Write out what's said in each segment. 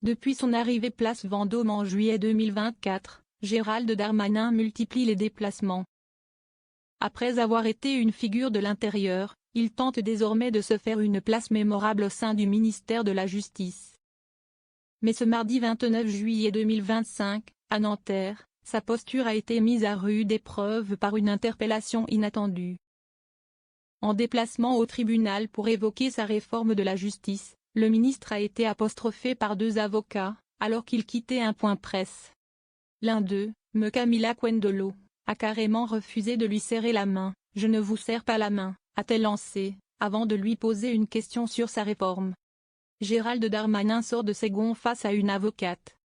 Depuis son arrivée place Vendôme en juillet 2024, Gérald Darmanin multiplie les déplacements. Après avoir été une figure de l'intérieur, il tente désormais de se faire une place mémorable au sein du ministère de la Justice. Mais ce mardi 29 juillet 2025, à Nanterre, sa posture a été mise à rude épreuve par une interpellation inattendue. En déplacement au tribunal pour évoquer sa réforme de la justice, le ministre a été apostrophé par deux avocats, alors qu'il quittait un point presse. L'un d'eux, Me Camila Kwendolo, a carrément refusé de lui serrer la main. « Je ne vous serre pas la main », a-t-elle lancé, avant de lui poser une question sur sa réforme. Gérald Darmanin sort de ses gonds face à une avocate.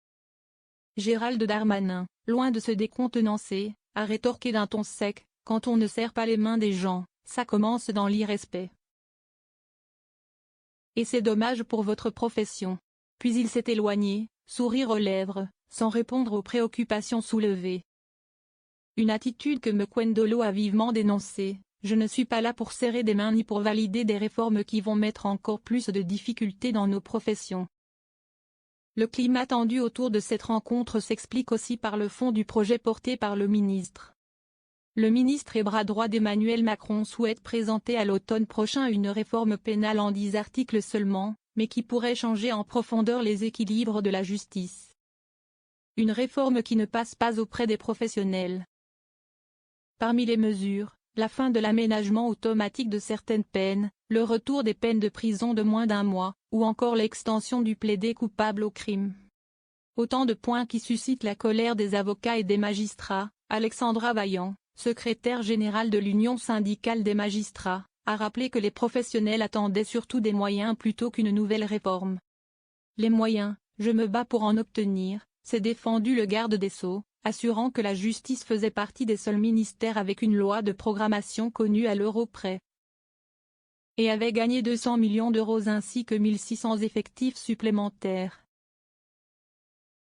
Gérald Darmanin, loin de se décontenancer, a rétorqué d'un ton sec, « Quand on ne serre pas les mains des gens, ça commence dans l'irrespect. Et c'est dommage pour votre profession. » Puis il s'est éloigné, sourire aux lèvres, sans répondre aux préoccupations soulevées. Une attitude que Me Kwendolo a vivement dénoncée. « Je ne suis pas là pour serrer des mains ni pour valider des réformes qui vont mettre encore plus de difficultés dans nos professions. » Le climat tendu autour de cette rencontre s'explique aussi par le fond du projet porté par le ministre. Le ministre et bras droit d'Emmanuel Macron souhaite présenter à l'automne prochain une réforme pénale en 10 articles seulement, mais qui pourrait changer en profondeur les équilibres de la justice. Une réforme qui ne passe pas auprès des professionnels. Parmi les mesures, la fin de l'aménagement automatique de certaines peines, le retour des peines de prison de moins d'1 mois, ou encore l'extension du plaider coupable au crime. Autant de points qui suscitent la colère des avocats et des magistrats. Alexandra Vaillant, secrétaire générale de l'Union syndicale des magistrats, a rappelé que les professionnels attendaient surtout des moyens plutôt qu'une nouvelle réforme. Les moyens, je me bats pour en obtenir, s'est défendu le garde des Sceaux, assurant que la justice faisait partie des seuls ministères avec une loi de programmation connue à l'euro près. Et avait gagné 200 millions d'euros ainsi que 1600 effectifs supplémentaires.